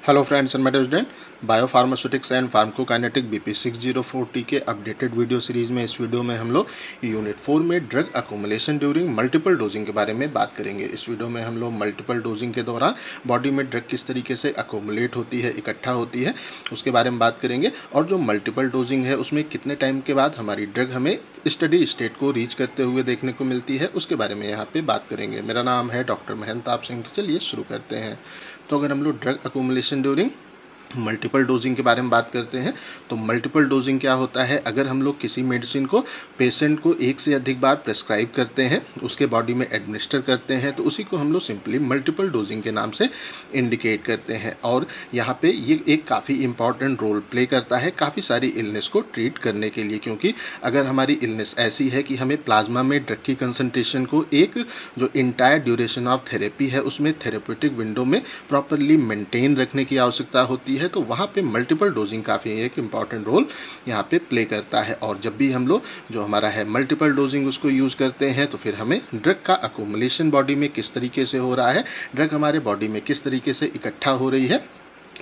Hello friends and medical student, biopharmaceutics and pharmacokinetic BP 604T के updated video series में इस video में हम लोग यूनिट 4 में drug accumulation during multiple dosing के बारे में बात करेंगे। इस वीडियो में हम लोग मल्टीपल डोजिंग के दौरान बॉडी में ड्रग किस तरीके से अकोमुलेट होती है, इकट्ठा होती है, उसके बारे में बात करेंगे। और जो मल्टीपल डोजिंग है उसमें कितने टाइम के बाद हमारी ड्रग हमें स्टडी स्टेट को रीच करते हुए देखने को मिलती है, उसके बारे में यहाँ पे बात करेंगे। मेरा नाम है डॉक्टर महंताब सिंह। तो चलिए शुरू करते हैं। तो अगर हम लोग drug accumulation during multiple dosing के बारे में बात करते हैं तो मल्टीपल डोजिंग क्या होता है? अगर हम लोग किसी मेडिसिन को पेशेंट को एक से अधिक बार प्रेस्क्राइब करते हैं, उसके बॉडी में एडमिनिस्टर करते हैं, तो उसी को हम लोग सिंपली मल्टीपल डोजिंग के नाम से इंडिकेट करते हैं। और यहाँ पे ये एक काफ़ी इंपॉर्टेंट रोल प्ले करता है काफ़ी सारी इलनेस को ट्रीट करने के लिए, क्योंकि अगर हमारी इलनेस ऐसी है कि हमें प्लाज्मा में ड्रग की कंसनट्रेशन को एक जो इंटायर ड्यूरेशन ऑफ थेरेपी है उसमें थेरेप्यूटिक विंडो में प्रॉपरली मेंटेन रखने की आवश्यकता होती है, तो वहाँ पे मल्टीपल डोजिंग काफ़ी एक इम्पॉर्टेंट रोल यहाँ पे प्ले करता है। और जब भी हम लोग जो हमारा है मल्टीपल डोजिंग उसको यूज़ करते हैं तो फिर हमें ड्रग का अकोमुलेशन बॉडी में किस तरीके से हो रहा है, ड्रग हमारे बॉडी में किस तरीके से इकट्ठा हो रही है,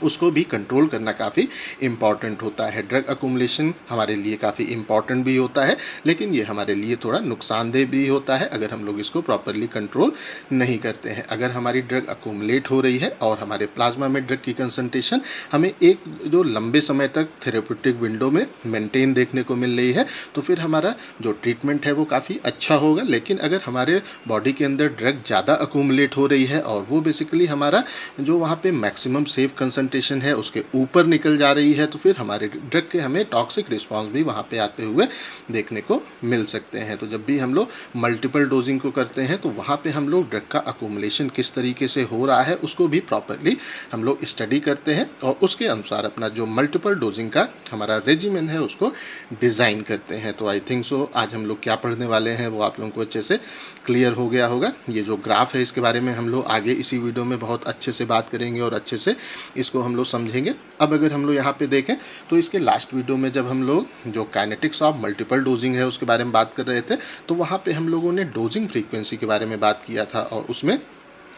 उसको भी कंट्रोल करना काफ़ी इम्पॉर्टेंट होता है। ड्रग अकोमुलेशन हमारे लिए काफ़ी इम्पॉर्टेंट भी होता है, लेकिन ये हमारे लिए थोड़ा नुकसानदेह भी होता है अगर हम लोग इसको प्रॉपरली कंट्रोल नहीं करते हैं। अगर हमारी ड्रग अकोमुलेट हो रही है और हमारे प्लाज्मा में ड्रग की कंसंट्रेशन हमें एक जो लंबे समय तक थेरेप्यूटिक विंडो में मेंटेन देखने को मिल रही है, तो फिर हमारा जो ट्रीटमेंट है वो काफ़ी अच्छा होगा। लेकिन अगर हमारे बॉडी के अंदर ड्रग ज़्यादा अकोमुलेट हो रही है और वो बेसिकली हमारा जो वहाँ पे मैक्सिमम सेफ कंसंट्रेशन है उसके ऊपर निकल जा रही है, तो फिर हमारे ड्रग के हमें टॉक्सिक रिस्पांस भी वहाँ पे आते हुए देखने को मिल सकते हैं। तो जब भी हम लोग मल्टीपल डोजिंग को करते हैं तो वहाँ पे हम लोग ड्रग का अकोमुलेशन किस तरीके से हो रहा है उसको भी प्रॉपरली हम लोग स्टडी करते हैं और उसके अनुसार अपना जो मल्टीपल डोजिंग का हमारा रेजिमेंट है उसको डिज़ाइन करते हैं। तो आई थिंक सो आज हम लोग क्या पढ़ने वाले हैं वो आप लोगों को अच्छे से क्लियर हो गया होगा। ये जो ग्राफ है इसके बारे में हम लोग आगे इसी वीडियो में बहुत अच्छे से बात करेंगे और अच्छे से इसको हम लोग समझेंगे। अब अगर हम लोग यहाँ पे देखें तो इसके लास्ट वीडियो में जब हम लोग जो काइनेटिक्स ऑफ मल्टीपल डोजिंग है उसके बारे में बात कर रहे थे, तो वहाँ पे हम लोगों ने डोजिंग फ्रीक्वेंसी के बारे में बात किया था और उसमें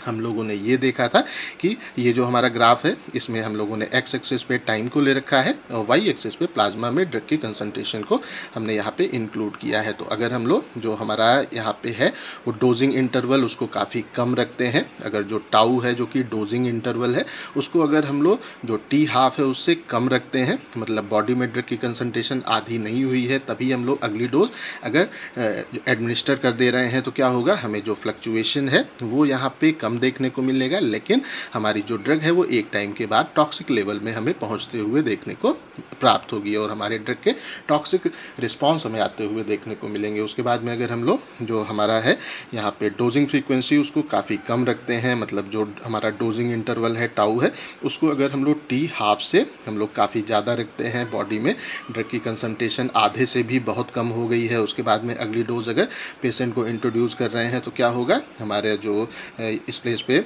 हम लोगों ने ये देखा था कि ये जो हमारा ग्राफ है इसमें हम लोगों ने एक्स एक्सिस पे टाइम को ले रखा है और वाई एक्सिस पे प्लाज्मा में ड्रग की कंसंट्रेशन को हमने यहाँ पे इंक्लूड किया है। तो अगर हम लोग जो हमारा यहाँ पे है वो डोजिंग इंटरवल उसको काफ़ी कम रखते हैं, अगर जो टाउ है जो कि डोजिंग इंटरवल है उसको अगर हम लोग जो टी हाफ है उससे कम रखते हैं, मतलब बॉडी में ड्रग की कंसंट्रेशन आधी नहीं हुई है तभी हम लोग अगली डोज अगर एडमिनिस्टर कर दे रहे हैं, तो क्या होगा, हमें जो फ्लक्चुएशन है वो यहाँ पे कम देखने को मिलेगा, लेकिन हमारी जो ड्रग है वो एक टाइम के बाद टॉक्सिक लेवल में हमें पहुंचते हुए देखने को प्राप्त होगी और हमारे ड्रग के टॉक्सिक रिस्पांस हमें आते हुए देखने को मिलेंगे। उसके बाद में अगर हम लोग जो हमारा है यहाँ पे डोजिंग फ्रीक्वेंसी उसको काफ़ी कम रखते हैं, मतलब जो हमारा डोजिंग इंटरवल है टाउ है उसको अगर हम लोग टी हाफ से हम लोग काफ़ी ज़्यादा रखते हैं, बॉडी में ड्रग की कंसंट्रेशन आधे से भी बहुत कम हो गई है, उसके बाद में अगली डोज अगर पेशेंट को इंट्रोड्यूस कर रहे हैं तो क्या होगा, हमारे जो इस प्लेस पे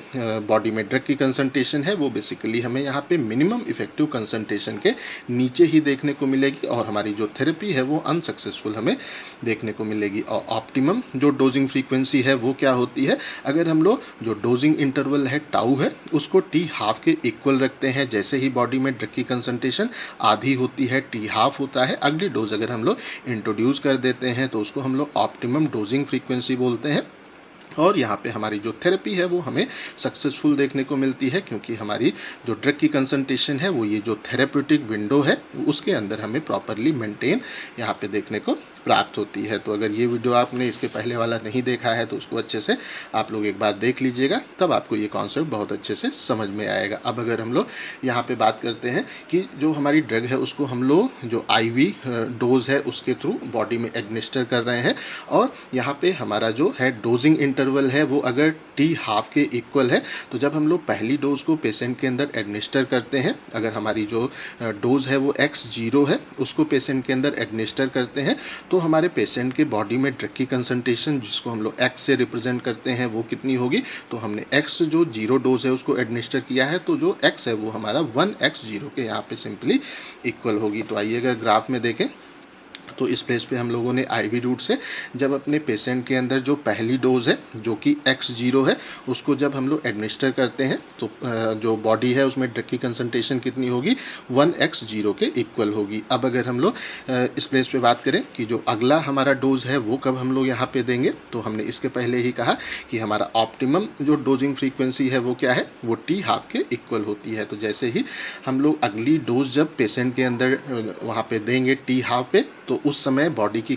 बॉडी में ड्रग की कंसंट्रेशन है वो बेसिकली हमें यहाँ पे मिनिमम इफेक्टिव कंसंट्रेशन के नीचे ही देखने को मिलेगी और हमारी जो थेरेपी है वो अनसक्सेसफुल हमें देखने को मिलेगी। और ऑप्टिमम जो डोजिंग फ्रीक्वेंसी है वो क्या होती है, अगर हम लोग जो डोजिंग इंटरवल है टाउ है उसको टी हाफ के इक्वल रखते हैं, जैसे ही बॉडी में ड्रग की कंसंट्रेशन आधी होती है टी हाफ होता है, अगली डोज अगर हम लोग इंट्रोड्यूस कर देते हैं तो उसको हम लोग ऑप्टिमम डोजिंग फ्रीक्वेंसी बोलते हैं। और यहाँ पे हमारी जो थेरेपी है वो हमें सक्सेसफुल देखने को मिलती है, क्योंकि हमारी जो ड्रग की कंसंट्रेशन है वो ये जो थेरेप्यूटिक विंडो है उसके अंदर हमें प्रॉपरली मेंटेन यहाँ पे देखने को प्राप्त होती है। तो अगर ये वीडियो आपने इसके पहले वाला नहीं देखा है तो उसको अच्छे से आप लोग एक बार देख लीजिएगा, तब आपको ये कॉन्सेप्ट बहुत अच्छे से समझ में आएगा। अब अगर हम लोग यहाँ पे बात करते हैं कि जो हमारी ड्रग है उसको हम लोग जो आईवी डोज है उसके थ्रू बॉडी में एडमिनिस्टर कर रहे हैं और यहाँ पे हमारा जो है डोजिंग इंटरवल है वो अगर टी हाफ के इक्वल है, तो जब हम लोग पहली डोज को पेशेंट के अंदर एडमिनिस्टर करते हैं, अगर हमारी जो डोज है वो x0 है उसको पेशेंट के अंदर एडमिनिस्टर करते हैं, तो हमारे पेशेंट के बॉडी में ड्रग की कंसंट्रेशन जिसको हम लोग x से रिप्रेजेंट करते हैं वो कितनी होगी, तो हमने x जो 0 डोज है उसको एडमिनिस्टर किया है तो जो x है वो हमारा 1x0 के यहाँ पे सिंपली इक्वल होगी। तो आइए अगर ग्राफ में देखें तो इस प्लेस पे हम लोगों ने आईवी रूट से जब अपने पेशेंट के अंदर जो पहली डोज है जो कि x0 है उसको जब हम लोग एडमिनिस्टर करते हैं तो जो बॉडी है उसमें ड्रग की कंसंट्रेशन कितनी होगी 1x0 के इक्वल होगी। अब अगर हम लोग इस प्लेस पे बात करें कि जो अगला हमारा डोज है वो कब हम लोग यहाँ पे देंगे, तो हमने इसके पहले ही कहा कि हमारा ऑप्टिमम जो डोजिंग फ्रीक्वेंसी है वो क्या है, वो t½ के इक्वल होती है। तो जैसे ही हम लोग अगली डोज जब पेशेंट के अंदर वहाँ पे देंगे t½ पे, तो उस समय बॉडी की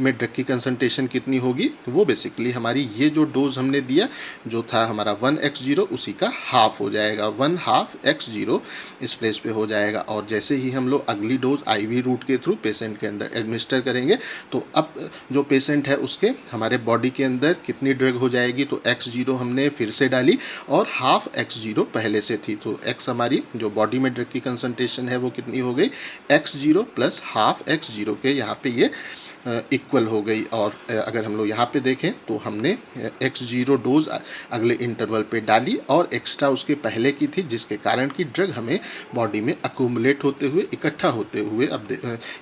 में ड्रग की कंसंट्रेशन कितनी होगी, वो बेसिकली हमारी ये जो डोज हमने दिया जो था हमारा 1x0 उसी का हाफ हो जाएगा, 1/2x0 इस प्लेस पे हो जाएगा। और जैसे ही हम लोग अगली डोज आईवी रूट के थ्रू पेशेंट के अंदर एडमिनिस्टर करेंगे तो अब जो पेशेंट है उसके हमारे बॉडी के अंदर कितनी ड्रग हो जाएगी, तो x0 हमने फिर से डाली और 1/2x0 पहले से थी, तो x हमारी जो बॉडी में ड्रग की कंसंट्रेशन है वो कितनी हो गई, x0 + 1/2x0 के यहाँ पे ये इक्वल हो गई। और अगर हम लोग यहाँ पे देखें तो हमने x0 डोज अगले इंटरवल पे डाली और एक्स्ट्रा उसके पहले की थी, जिसके कारण कि ड्रग हमें बॉडी में अक्यूमुलेट होते हुए इकट्ठा होते हुए अब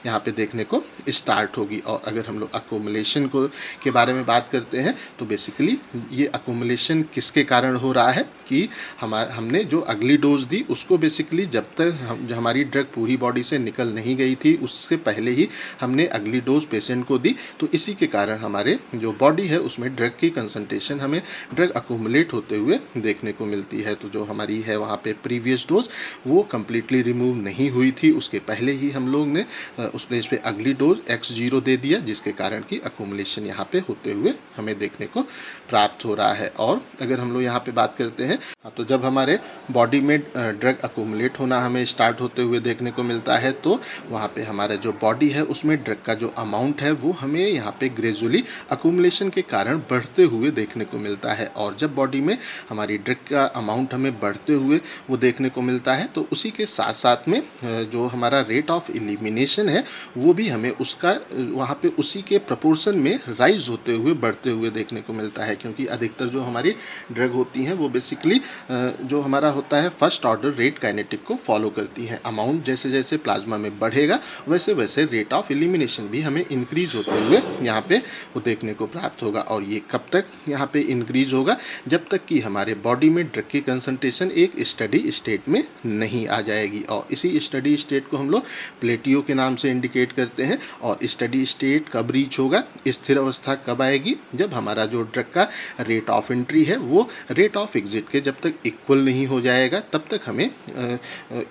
यहाँ पे देखने को स्टार्ट होगी। और अगर हम लोग अक्यूमुलेशन को के बारे में बात करते हैं तो बेसिकली ये अक्यूमुलेशन किसके कारण हो रहा है कि हमने जो अगली डोज दी उसको बेसिकली जब तक हमारी ड्रग पूरी बॉडी से निकल नहीं गई थी उससे पहले ही हमने अगली डोज पेशेंट को दी, तो इसी के कारण हमारे जो बॉडी है उसमें ड्रग की कंसंट्रेशन हमें ड्रग अक्यूमुलेट होते हुए देखने को मिलती है। तो जो हमारी है वहाँ पे प्रीवियस डोज वो कम्प्लीटली रिमूव नहीं हुई थी, उसके पहले ही हम लोग ने उस प्लेस पे अगली डोज x0 दे दिया, जिसके कारण की अक्यूमुलेशन यहाँ पे होते हुए हमें देखने को प्राप्त हो रहा है। और अगर हम लोग यहाँ पे बात करते हैं तो जब हमारे बॉडी में ड्रग अक्यूमुलेट होना हमें स्टार्ट होते हुए देखने को मिलता है तो वहाँ पे हमारा जो बॉडी है उसमें ड्रग का जो अमाउंट है वो हमें यहाँ पे ग्रेजुअली अक्यूमुलेशन के कारण बढ़ते हुए देखने को मिलता है। और जब बॉडी में हमारी ड्रग का अमाउंट हमें बढ़ते हुए वो देखने को मिलता है तो उसी के साथ साथ में जो हमारा रेट ऑफ एलिमिनेशन है वो भी हमें उसका वहाँ पे उसी के प्रोपोर्शन में राइज होते हुए बढ़ते हुए देखने को मिलता है, क्योंकि अधिकतर जो हमारी ड्रग होती हैं वो बेसिकली जो हमारा होता है फर्स्ट ऑर्डर रेट काइनेटिक को फॉलो करती हैं। अमाउंट जैसे जैसे प्लाज्मा में बढ़ेगा वैसे वैसे रेट ऑफ एलिमिनेशन भी हमें इंक्रीज होते हुए यहाँ पे वो देखने को प्राप्त होगा। और ये कब तक यहाँ पे इंक्रीज होगा, जब तक कि हमारे बॉडी में ड्रग की कंसंट्रेशन एक स्टडी स्टेट में नहीं आ जाएगी। और इसी स्टडी स्टेट को हम लोग प्लेटियो के नाम से इंडिकेट करते हैं। और स्टडी स्टेट कब रीच होगा, स्थिर अवस्था कब आएगी, जब हमारा जो ड्रग का रेट ऑफ एंट्री है वो रेट ऑफ एग्जिट के जब तक इक्वल नहीं हो जाएगा तब तक हमें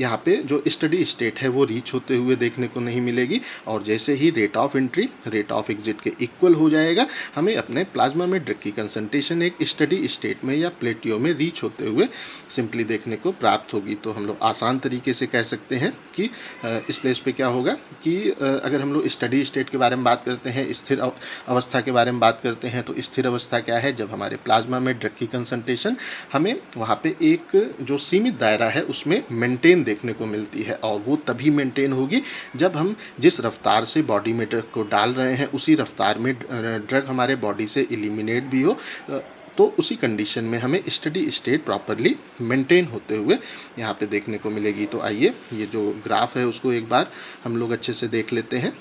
यहाँ पे जो स्टडी स्टेट है वो रीच होते हुए देखने को नहीं मिलेगी। और जैसे ही rate of entry rate of exit के इक्वल हो जाएगा हमें अपने प्लाज्मा में ड्रग की कंसंट्रेशन एक स्टडी स्टेट में या प्लेटियो में रीच होते हुए सिंपली देखने को प्राप्त होगी। तो हम लोग आसान तरीके से कह सकते हैं कि इस प्लेस पे क्या होगा कि अगर हम लोग स्टडी स्टेट के बारे में बात करते हैं, स्थिर अवस्था के बारे में बात करते हैं, तो स्थिर अवस्था क्या है, जब हमारे प्लाज्मा में ड्रग की कंसंट्रेशन हमें वहाँ पे एक जो सीमित दायरा है उसमें मेंटेन देखने को मिलती है। और वो तभी मेंटेन होगी जब हम जिस रफ्तार से बॉडी में ड्रग को डाल रहे हैं उसी रफ्तार में ड्रग हमारे बॉडी से एलिमिनेट भी हो, तो उसी कंडीशन में हमें स्टडी स्टेट प्रॉपरली मेंटेन होते हुए यहाँ पे देखने को मिलेगी। तो आइए ये जो ग्राफ है उसको एक बार हम लोग अच्छे से देख लेते हैं।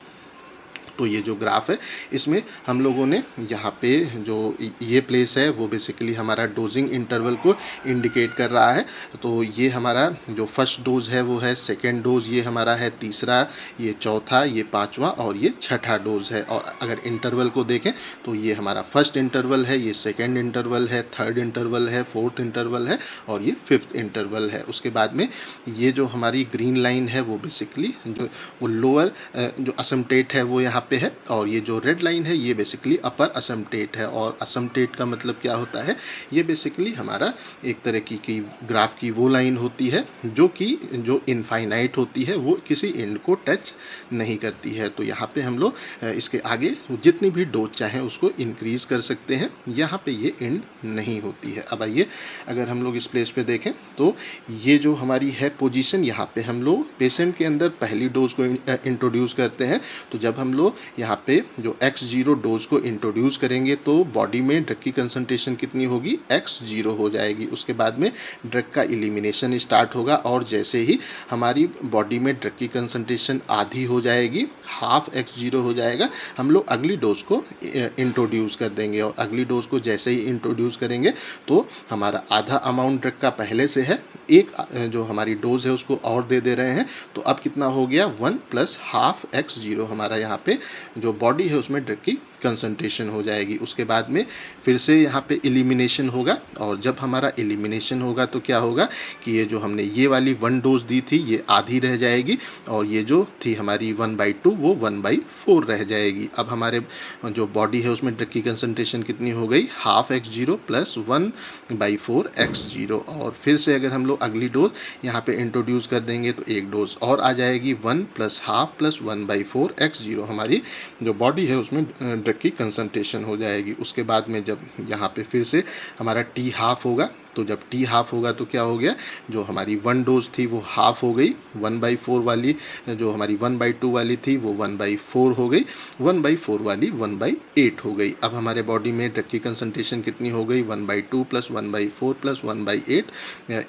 तो ये जो ग्राफ है इसमें हम लोगों ने यहाँ पे जो ये प्लेस है वो बेसिकली हमारा डोजिंग इंटरवल को इंडिकेट कर रहा है। तो ये हमारा जो फर्स्ट डोज है वो है सेकेंड डोज, ये हमारा है तीसरा, ये चौथा, ये पांचवा और ये छठा डोज है। और अगर इंटरवल को देखें तो ये हमारा फर्स्ट इंटरवल है, ये सेकेंड इंटरवल है, थर्ड इंटरवल है, फोर्थ इंटरवल है और ये फिफ्थ इंटरवल है। उसके बाद में ये जो हमारी ग्रीन लाइन है वो बेसिकली जो वो लोअर जो असमटेट है वो यहाँ पे है, और ये जो रेड लाइन है ये बेसिकली अपर असमटेट है। और असमटेट का मतलब क्या होता है, ये बेसिकली हमारा एक तरह की ग्राफ की वो लाइन होती है जो इनफाइनाइट होती है, वो किसी एंड को टच नहीं करती है। तो यहाँ पे हम लोग इसके आगे जितनी भी डोज चाहें उसको इंक्रीज कर सकते हैं, यहाँ पे ये एंड नहीं होती है। अब आइए अगर हम लोग इस प्लेस पे देखें तो ये जो हमारी है पोजीशन, यहाँ पे हम लोग पेशेंट के अंदर पहली डोज को इंट्रोड्यूस करते हैं। तो जब हम लोग यहाँ पे जो x0 डोज को इंट्रोड्यूस करेंगे तो बॉडी में ड्रग की कंसंट्रेशन कितनी होगी, x0 हो जाएगी। उसके बाद में ड्रग का एलिमिनेशन स्टार्ट होगा और जैसे ही हमारी बॉडी में ड्रग की कंसंट्रेशन आधी हो जाएगी, हाफ x0 हो जाएगा, हम लोग अगली डोज को इंट्रोड्यूस कर देंगे। और अगली डोज को जैसे ही इंट्रोड्यूस करेंगे तो हमारा आधा अमाउंट ड्रग का पहले से है, एक जो हमारी डोज है उसको और दे रहे हैं, तो अब कितना हो गया 1 प्लस हाफ x0 हमारा यहाँ पे जो बॉडी है उसमें ड्रग की कंसंट्रेशन हो जाएगी। उसके बाद में फिर से यहाँ पे एलिमिनेशन होगा और जब हमारा एलिमिनेशन होगा तो क्या होगा कि ये जो हमने ये वाली 1 डोज दी थी ये आधी रह जाएगी और ये जो थी हमारी 1/2 वो 1/4 रह जाएगी। अब हमारे जो बॉडी है उसमें ड्रग की कंसंट्रेशन कितनी हो गई, हाफ x0 प्लस 1/4 x0। और फिर से अगर हम लोग अगली डोज यहाँ पे इंट्रोड्यूस कर देंगे तो एक डोज और आ जाएगी 1 प्लस हाफ प्लस 1/4 x0 हमारी जो बॉडी है उसमें ड्रग की कंसंट्रेशन हो जाएगी। उसके बाद में जब यहाँ पे फिर से हमारा t हाफ होगा तो जब t हाफ होगा तो क्या हो गया, जो हमारी 1 डोज थी वो हाफ हो गई, 1/4 वाली जो हमारी 1/2 वाली थी वो 1/4 हो गई, 1/4 वाली 1/8 हो गई। अब हमारे बॉडी में ड्रग की कंसंट्रेशन कितनी हो गई, 1/2 प्लस 1/4 प्लस 1/8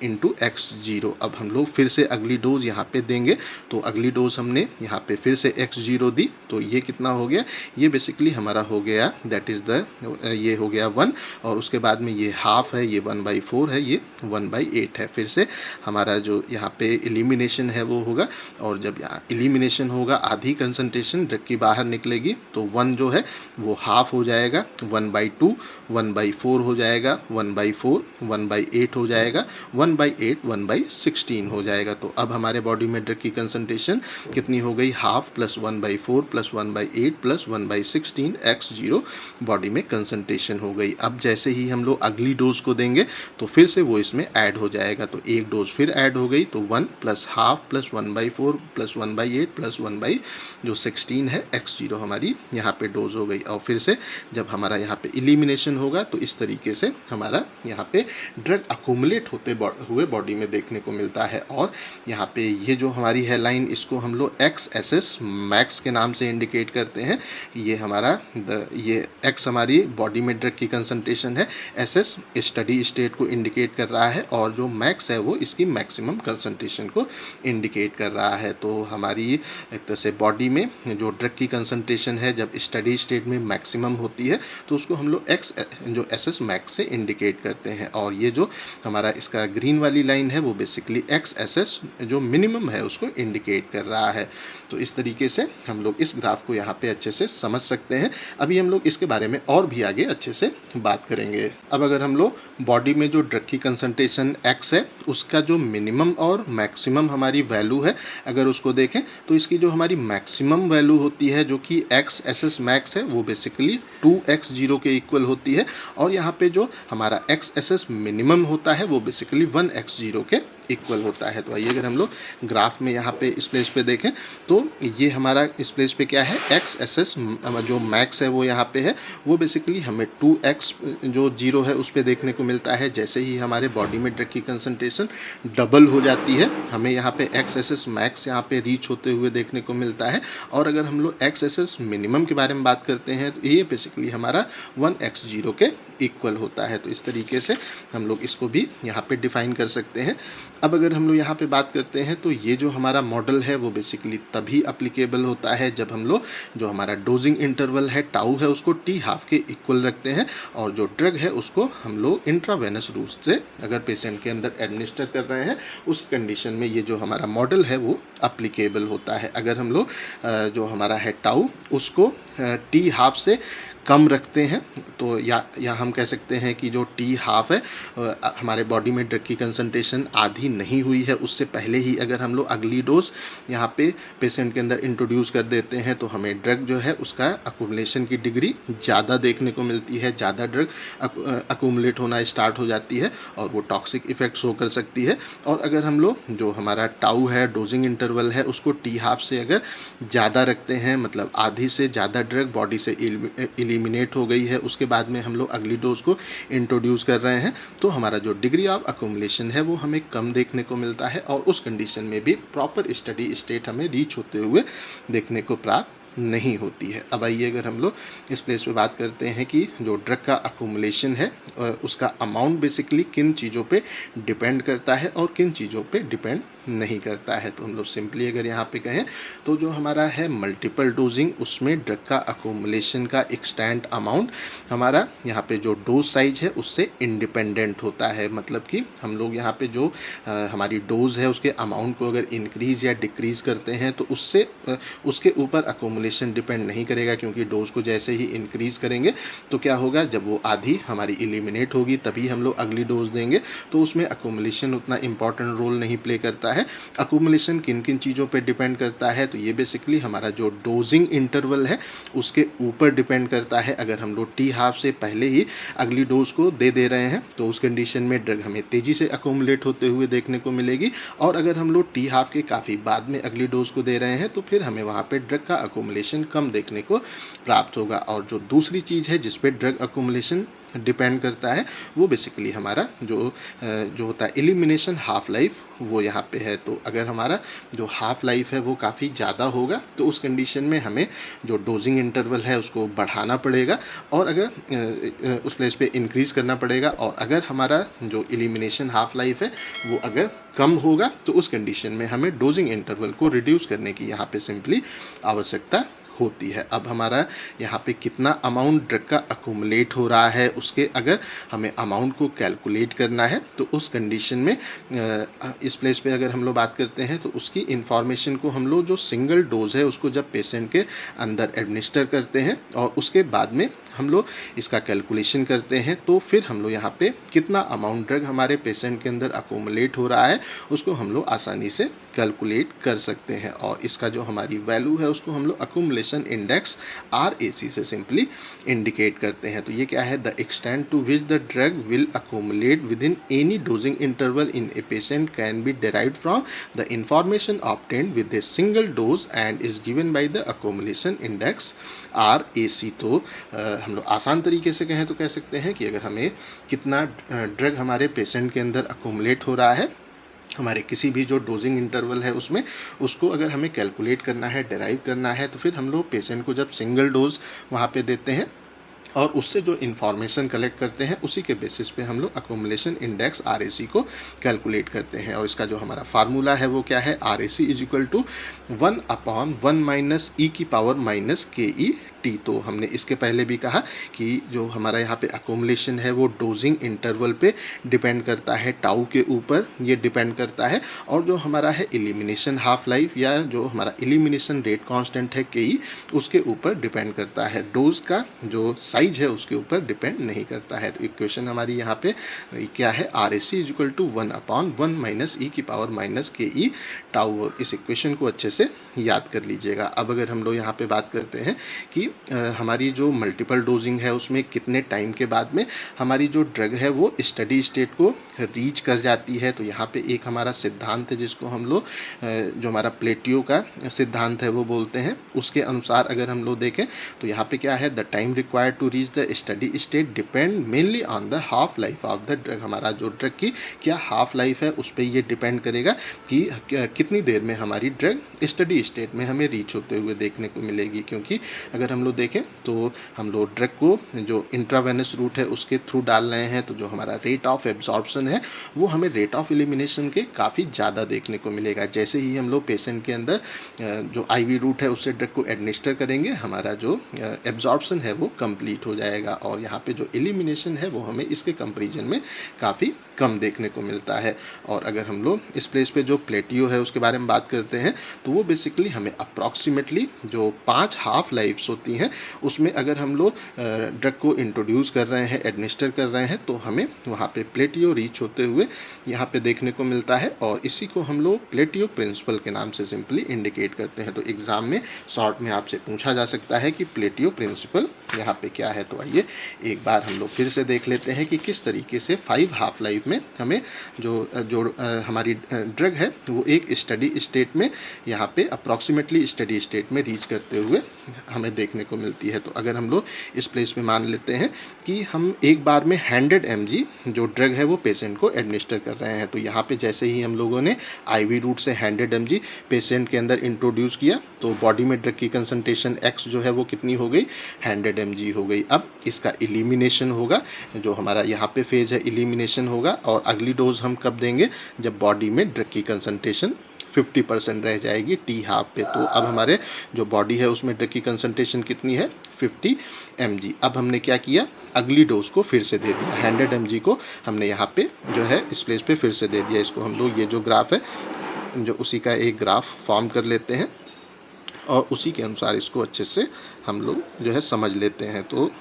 इंटू x0। अब हम लोग फिर से अगली डोज यहाँ पे देंगे तो अगली डोज हमने यहाँ पे फिर से x0 दी तो ये कितना हो गया, ये बेसिकली हमारा हो गया दैट इज़ द ये हो गया 1 और उसके बाद में ये हाफ है, ये 1/4 है, ये 1/8 है। फिर से हमारा जो यहाँ पे एलिमिनेशन है वो होगा और जब यहाँ एलिमिनेशन होगा आधी कंसंट्रेशन ड्रग की बाहर निकलेगी तो 1 जो है वो हाफ हो जाएगा, 1/2 1/4 हो जाएगा, 1/4 1/8 हो जाएगा, 1/8 1/16 हो जाएगा। तो अब हमारे बॉडी में ड्रग की कंसंट्रेशन कितनी हो गई, half plus 1/4 plus 1/8 plus 1/16 x0 body में कंसंट्रेशन हो गई। अब जैसे ही हम लोग अगली डोज को देंगे तो फिर से वो इसमें ऐड हो जाएगा, तो एक डोज फिर ऐड हो गई तो 1 plus half plus 1/4 plus 1/8 plus 1/16 है x0 हमारी यहाँ पे डोज हो गई। और फिर से जब हमारा यहाँ पे एलिमिनेशन होगा तो इस तरीके से हमारा यहाँ पे ड्रग अकुमुलेट होते हुए बॉडी में देखने को मिलता है। और यहाँ पे ये जो हमारी है लाइन इसको हम लोग XSS मैक्स के नाम से इंडिकेट करते हैं। ये हमारा ये X हमारी बॉडी में ड्रग की कंसंट्रेशन है, SS स्टडी स्टेट को इंडिकेट कर रहा है और जो मैक्स है वो इसकी मैक्सिमम कंसंट्रेशन को इंडिकेट कर रहा है। तो हमारी एक तरह से बॉडी में जो ड्रग की कंसंट्रेशन है जब स्टडी स्टेट में मैक्सिमम होती है तो उसको हम लोग एक्स जो SS मैक्स से इंडिकेट करते हैं। और ये जो हमारा इसका ग्रीन वाली लाइन है वो बेसिकली XSS जो मिनिमम है उसको इंडिकेट कर रहा है। तो इस तरीके से हम लोग इस ग्राफ को यहाँ पे अच्छे से समझ सकते हैं। अभी हम लोग इसके बारे में और भी आगे अच्छे से बात करेंगे। अब अगर हम लोग बॉडी में जो ड्रग की कंसंट्रेशन X है उसका जो मिनिमम और मैक्सिमम हमारी वैल्यू है अगर उसको देखें तो इसकी जो हमारी मैक्सिमम वैल्यू होती है जो कि XSS मैक्स है वो बेसिकली 2x0 के इक्वल होती है और यहाँ पे जो हमारा XSS मिनिमम होता है वो बेसिकली 1x0 के इक्वल होता है। तो आइए अगर हम लोग ग्राफ में यहाँ पे इस प्लेस पे देखें तो ये हमारा इस प्लेस पे क्या है, XSS जो मैक्स है वो यहाँ पे है, वो बेसिकली हमें 2x जो 0 है उस पे देखने को मिलता है। जैसे ही हमारे बॉडी में ड्रग की कंसंट्रेशन डबल हो जाती है हमें यहाँ पे XSS मैक्स यहाँ पे रीच होते हुए देखने को मिलता है। और अगर हम लोग XSS मिनिमम के बारे में बात करते हैं तो ये बेसिकली हमारा 1x0 के इक्वल होता है। तो इस तरीके से हम लोग इसको भी यहाँ पे डिफाइन कर सकते हैं। अब अगर हम लोग यहाँ पे बात करते हैं तो ये जो हमारा मॉडल है वो बेसिकली तभी अप्लीकेबल होता है जब हम लोग जो हमारा डोजिंग इंटरवल है टाउ है उसको t हाफ के इक्वल रखते हैं और जो ड्रग है उसको हम लोग इंट्रावेनस रूट से अगर पेशेंट के अंदर एडमिनिस्टर कर रहे हैं उस कंडीशन में ये जो हमारा मॉडल है वो अप्लीकेबल होता है। अगर हम लोग जो हमारा है टाउ उसको t हाफ से कम रखते हैं तो या हम कह सकते हैं कि जो t हाफ है हमारे बॉडी में ड्रग की कंसंट्रेशन आधी नहीं हुई है उससे पहले ही अगर हम लोग अगली डोज यहाँ पे पेशेंट के अंदर इंट्रोड्यूस कर देते हैं तो हमें ड्रग जो है उसका अकुमुलेशन की डिग्री ज़्यादा देखने को मिलती है, ज़्यादा ड्रग अकुमुलेट होना स्टार्ट हो जाती है और वो टॉक्सिक इफेक्ट शो कर सकती है। और अगर हम लोग जो हमारा टाउ है डोजिंग इंटरवल है उसको t हाफ से अगर ज़्यादा रखते हैं मतलब आधी से ज़्यादा ड्रग बॉडी से एलिमिनेट हो गई है उसके बाद में हम लोग अगली डोज को इंट्रोड्यूस कर रहे हैं तो हमारा जो डिग्री ऑफ अकुमुलेशन है वो हमें कम देखने को मिलता है और उस कंडीशन में भी प्रॉपर स्टडी स्टेट हमें रीच होते हुए देखने को प्राप्त नहीं होती है। अब आइए अगर हम लोग इस प्लेस पे बात करते हैं कि जो ड्रग का अकुमुलेशन है उसका अमाउंट बेसिकली किन चीज़ों पे डिपेंड करता है और किन चीज़ों पे डिपेंड नहीं करता है। तो हम लोग सिंपली अगर यहाँ पे कहें तो जो हमारा है मल्टीपल डोजिंग, उसमें ड्रग का अकुमुलेशन का एक्सटेंट अमाउंट हमारा यहाँ पे जो डोज साइज है उससे इंडिपेंडेंट होता है। मतलब कि हम लोग यहाँ पे जो हमारी डोज है उसके अमाउंट को अगर इंक्रीज़ या डिक्रीज़ करते हैं तो उससे उसके ऊपर अकोमुलेशन डिपेंड नहीं करेगा, क्योंकि डोज को जैसे ही इंक्रीज़ करेंगे तो क्या होगा, जब वो आधी हमारी एलिमिनेट होगी तभी हम लोग अगली डोज देंगे, तो उसमें अकोमुलेशन उतना इंपॉर्टेंट रोल नहीं प्ले करता है। अकोमुलेशन किन किन चीज़ों पर डिपेंड करता है, तो ये बेसिकली हमारा जो डोजिंग इंटरवल है उसके ऊपर डिपेंड करता है। अगर हम लोग टी हाफ से पहले ही अगली डोज को दे रहे हैं तो उस कंडीशन में ड्रग हमें तेज़ी से अकोमुलेट होते हुए देखने को मिलेगी, और अगर हम लोग टी हाफ के काफ़ी बाद में अगली डोज को दे रहे हैं तो फिर हमें वहाँ पे ड्रग का अकोमुलेशन कम देखने को प्राप्त होगा। और जो दूसरी चीज़ है जिस पे ड्रग अकोमुलेशन डिपेंड करता है वो बेसिकली हमारा जो होता है एलिमिनेशन हाफ लाइफ, वो यहाँ पे है। तो अगर हमारा जो हाफ लाइफ है वो काफ़ी ज़्यादा होगा तो उस कंडीशन में हमें जो डोजिंग इंटरवल है उसको बढ़ाना पड़ेगा, और अगर उस प्लेस पे इंक्रीज़ करना पड़ेगा। और अगर हमारा जो एलिमिनेशन हाफ लाइफ है वो अगर कम होगा तो उस कंडीशन में हमें डोजिंग इंटरवल को रिड्यूस करने की यहाँ पे सिंपली आवश्यकता होती है। अब हमारा यहाँ पे कितना अमाउंट ड्रग का अकुमुलेट हो रहा है उसके अगर हमें अमाउंट को कैलकुलेट करना है तो उस कंडीशन में इस प्लेस पे अगर हम लोग बात करते हैं तो उसकी इंफॉर्मेशन को हम लोग जो सिंगल डोज है उसको जब पेशेंट के अंदर एडमिनिस्टर करते हैं और उसके बाद में हम लोग इसका कैलकुलेशन करते हैं, तो फिर हम लोग यहाँ पे कितना अमाउंट ड्रग हमारे पेशेंट के अंदर अकोमुलेट हो रहा है उसको हम लोग आसानी से कैलकुलेट कर सकते हैं। और इसका जो हमारी वैल्यू है उसको हम लोग अकोमुलेशन इंडेक्स RAC से सिंपली इंडिकेट करते हैं। तो ये क्या है, the extent to which the drug will accumulate with in any dosing interval in a patient can be derived from the information obtained with a single dose and is given by the accumulation index RAC। तो हम लोग आसान तरीके से कहें तो कह सकते हैं कि अगर हमें कितना ड्रग हमारे पेशेंट के अंदर अकोमुलेट हो रहा है हमारे किसी भी जो डोजिंग इंटरवल है उसमें, उसको अगर हमें कैलकुलेट करना है, डिराइव करना है, तो फिर हम लोग पेशेंट को जब सिंगल डोज वहाँ पे देते हैं और उससे जो इन्फॉर्मेशन कलेक्ट करते हैं उसी के बेसिस पे हम लोग अकोमुलेशन इंडेक्स RAC को कैलकुलेट करते हैं। और इसका जो हमारा फार्मूला है वो क्या है, RAC is equal to 1/1 minus E की पावर माइनस KE/T। तो हमने इसके पहले भी कहा कि जो हमारा यहाँ पे अकोमुलेशन है वो डोजिंग इंटरवल पे डिपेंड करता है, टाउ के ऊपर ये डिपेंड करता है, और जो हमारा है एलिमिनेशन हाफ लाइफ या जो हमारा एलिमिनेशन रेट कांस्टेंट है KE उसके ऊपर डिपेंड करता है, डोज का जो साइज है उसके ऊपर डिपेंड नहीं करता है। तो इक्वेशन हमारी यहाँ पे क्या है, RAC is equal to 1/1 minus E की पावर माइनस KE टाउ। और इस इक्वेशन को अच्छे से याद कर लीजिएगा। अब अगर हम लोग यहाँ पे बात करते हैं कि हमारी जो मल्टीपल डोजिंग है उसमें कितने टाइम के बाद में हमारी जो ड्रग है वो स्टडी स्टेट को रीच कर जाती है, तो यहाँ पे एक हमारा सिद्धांत है जिसको हम लोग जो हमारा प्लेटियो का सिद्धांत है वो बोलते हैं। उसके अनुसार अगर हम लोग देखें तो यहाँ पे क्या है, the time required to reach the study state depend mainly on the half life of the drug. हमारा जो ड्रग की क्या हाफ लाइफ है उस पर ये डिपेंड करेगा कि कितनी देर में हमारी ड्रग स्टडी स्टेट में हमें रीच होते हुए देखने को मिलेगी। क्योंकि अगर हम लोग देखें तो हम लोग ड्रग को जो इंट्रावेनस रूट है उसके थ्रू डाल रहे हैं, तो जो हमारा रेट ऑफ एब्जॉर्प्शन है वो हमें रेट ऑफ एलिमिनेशन के काफ़ी ज़्यादा देखने को मिलेगा। जैसे ही हम लोग पेशेंट के अंदर जो IV रूट है उससे ड्रग को एडमिनिस्टर करेंगे, हमारा जो एब्जॉर्प्शन है वो कंप्लीट हो जाएगा, और यहाँ पे जो एलिमिनेशन है वो हमें इसके कंपेरिजन में काफ़ी कम देखने को मिलता है। और अगर हम लोग इस प्लेस पे जो प्लेटियो है उसके बारे में बात करते हैं तो वो बेसिकली हमें अप्रॉक्सीमेटली जो 5 हाफ लाइफ्स होती हैं उसमें अगर हम लोग ड्रग को इंट्रोड्यूस कर रहे हैं, एडमिनिस्टर कर रहे हैं, तो हमें वहाँ पे प्लेटियो रीच होते हुए यहाँ पे देखने को मिलता है, और इसी को हम लोग प्लेटियो प्रिंसिपल के नाम से सिंपली इंडिकेट करते हैं। तो एग्ज़ाम में शॉर्ट में आपसे पूछा जा सकता है कि प्लेटियो प्रिंसिपल यहाँ पे क्या है। तो आइए एक बार हम लोग फिर से देख लेते हैं कि किस तरीके से 5 हाफ लाइफ में हमें जो हमारी ड्रग है वो एक स्टडी स्टेट में यहाँ पे अप्रॉक्सीमेटली स्टडी स्टेट में रीच करते हुए हमें देखने को मिलती है। तो अगर हम लोग इस प्लेस में मान लेते हैं कि हम एक बार में 100 mg जो ड्रग है वो पेशेंट को एडमिनिस्टर कर रहे हैं, तो यहाँ पे जैसे ही हम लोगों ने IV रूट से 100 mg पेशेंट के अंदर इंट्रोड्यूस किया तो बॉडी में ड्रग की कंसंट्रेशन x जो है वो कितनी हो गई, 100 mg हो गई। अब इसका एलिमिनेशन होगा, जो हमारा यहाँ पे फेज है एलिमिनेशन होगा, और अगली डोज हम कब देंगे, जब बॉडी में ड्रग की कंसंट्रेशन 50% रह जाएगी टी हाफ पे। तो अब हमारे जो बॉडी है उसमें ड्रग की कंसंट्रेशन कितनी है, 50 mg। अब हमने क्या किया, अगली डोज को फिर से दे दिया, 100 mg को हमने यहाँ पे जो है इस प्लेस पे फिर से दे दिया। इसको हम लोग, ये जो ग्राफ है जो उसी का एक ग्राफ फॉर्म कर लेते हैं और उसी के अनुसार इसको अच्छे से हम लोग जो है समझ लेते हैं। तो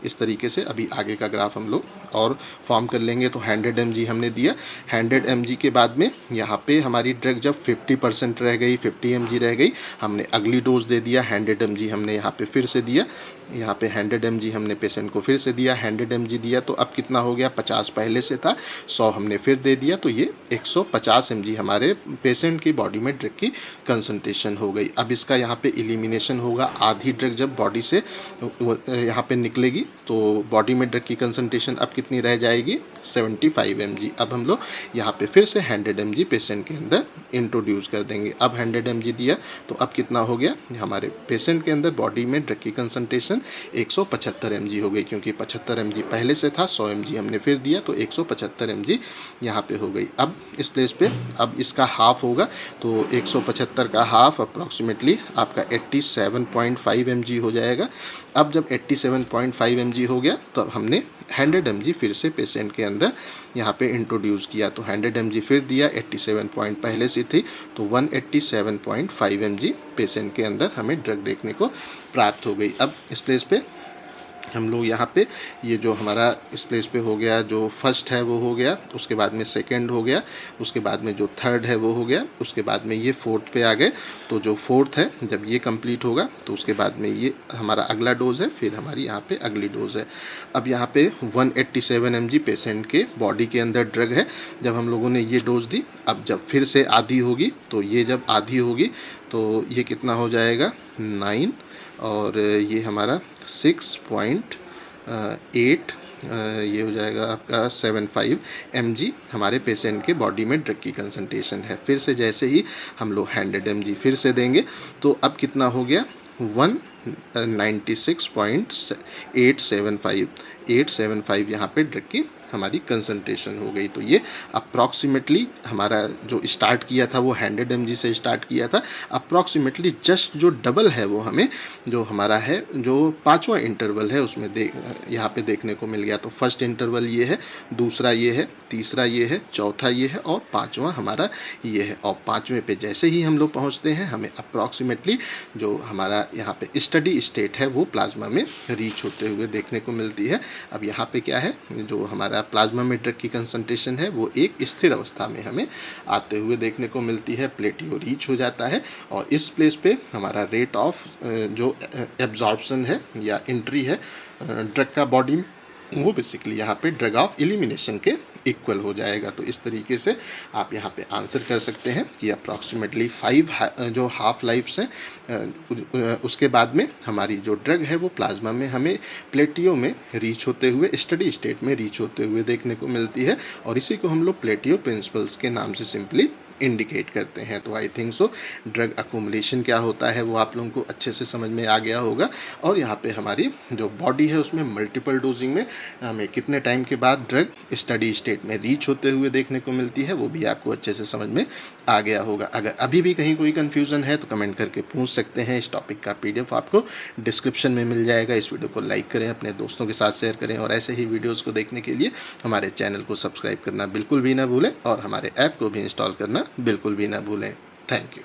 इस तरीके से अभी आगे का ग्राफ हम लोग और फॉर्म कर लेंगे। तो 100 mg हमने दिया, 100 mg के बाद में यहाँ पे हमारी ड्रग जब 50% रह गई, 50 mg रह गई, हमने अगली डोज दे दिया, 100 mg हमने यहाँ पे फिर से दिया, यहाँ पे 100 mg हमने पेशेंट को फिर से दिया, 100 mg दिया। तो अब कितना हो गया, 50 पहले से था, 100 हमने फिर दे दिया, तो ये 150 mg हमारे पेशेंट की बॉडी में ड्रग की कंसंट्रेशन हो गई। अब इसका यहाँ पे एलिमिनेशन होगा, आधी ड्रग जब बॉडी से यहाँ पे निकलेगी तो बॉडी में ड्रग की कंसंट्रेशन अब कितनी रह जाएगी, 75 mg। अब हम लोग यहाँ पे फिर से 100 mg पेशेंट के अंदर इंट्रोड्यूस कर देंगे। अब 100 mg दिया तो अब कितना हो गया, हमारे पेशेंट के अंदर बॉडी में ड्रग की कंसंट्रेशन 175 mg हो गई, क्योंकि 75 mg पहले से था, 100 mg हमने फिर दिया, तो 175 mg यहाँ पे हो गई। अब इस प्लेस पे अब इसका हाफ होगा, तो 175 का हाफ अप्रॉक्सीमेटली आपका 87.5 mg हो जाएगा। अब जब 87.5 mg हो गया तो अब हमने 100 mg फिर से पेशेंट के अंदर यहाँ पे इंट्रोड्यूस किया, तो 100 mg फिर दिया, 87 पॉइंट पहले से थी, तो 187.5 mg पेशेंट के अंदर हमें ड्रग देखने को प्राप्त हो गई। अब इस प्लेस पे हम लोग यहाँ पे ये जो हमारा इस प्लेस पे हो गया, जो फर्स्ट है वो हो गया, उसके बाद में सेकंड हो गया, उसके बाद में जो थर्ड है वो हो गया, उसके बाद में ये फोर्थ पे आ गए। तो जो फोर्थ है जब ये कंप्लीट होगा तो उसके बाद में ये हमारा अगला डोज है, फिर हमारी यहाँ पे अगली डोज है। अब यहाँ पे 187 mg पेशेंट के बॉडी के अंदर ड्रग है, जब हम लोगों ने ये डोज दी, अब जब फिर से आधी होगी, तो ये जब आधी होगी तो ये कितना हो जाएगा, 9, और ये हमारा 6.8 ये हो जाएगा आपका 75 mg हमारे पेशेंट के बॉडी में ड्रग की कंसंट्रेशन है। फिर से जैसे ही हम लोग 100 mg फिर से देंगे तो अब कितना हो गया, 196.875 यहाँ पे ड्रग की हमारी कंसंट्रेशन हो गई। तो ये अप्रॉक्सीमेटली हमारा जो स्टार्ट किया था वो 100 mg से स्टार्ट किया था, अप्रॉक्सीमेटली जस्ट जो डबल है वो हमें जो हमारा है जो पांचवा इंटरवल है उसमें यहाँ पे देखने को मिल गया। तो फर्स्ट इंटरवल ये है, दूसरा ये है, तीसरा ये है, चौथा ये है और पांचवा हमारा ये है। और पांचवें पे जैसे ही हम लोग पहुँचते हैं हमें अप्रॉक्सीमेटली जो हमारा यहाँ पे स्टडी स्टेट है वो प्लाज्मा में रीच होते हुए देखने को मिलती है। अब यहाँ पे क्या है, जो हमारा प्लाज्मा में ड्रग की कंसंट्रेशन है वो एक स्थिर अवस्था में हमें आते हुए देखने को मिलती है, प्लेटियो रीच हो जाता है। और इस प्लेस पे हमारा रेट ऑफ जो एब्जॉर्प्शन है या एंट्री है ड्रग का बॉडी में, वो बेसिकली यहाँ पे ड्रग ऑफ एलिमिनेशन के इक्वल हो जाएगा। तो इस तरीके से आप यहाँ पे आंसर कर सकते हैं कि अप्रॉक्सीमेटली 5 जो हाफ लाइफ्स हैं, उसके बाद में हमारी जो ड्रग है वो प्लाज्मा में हमें प्लेटियो में रीच होते हुए, स्टडी स्टेट में रीच होते हुए देखने को मिलती है। और इसी को हम लोग प्लेटियो प्रिंसिपल्स के नाम से सिंपली इंडिकेट करते हैं। तो I think so drug accumulation क्या होता है वो आप लोगों को अच्छे से समझ में आ गया होगा। और यहाँ पे हमारी जो बॉडी है उसमें मल्टीपल डोजिंग में हमें कितने टाइम के बाद ड्रग स्टडी स्टेट में रीच होते हुए देखने को मिलती है वो भी आपको अच्छे से समझ में आ गया होगा। अगर अभी भी कहीं कोई कन्फ्यूज़न है तो कमेंट करके पूछ सकते हैं। इस टॉपिक का PDF आपको डिस्क्रिप्शन में मिल जाएगा। इस वीडियो को लाइक करें, अपने दोस्तों के साथ शेयर करें और ऐसे ही वीडियोज़ को देखने के लिए हमारे चैनल को सब्सक्राइब करना बिल्कुल भी ना भूलें और हमारे ऐप को भी इंस्टॉल करना बिल्कुल भी ना भूलें। Thank you.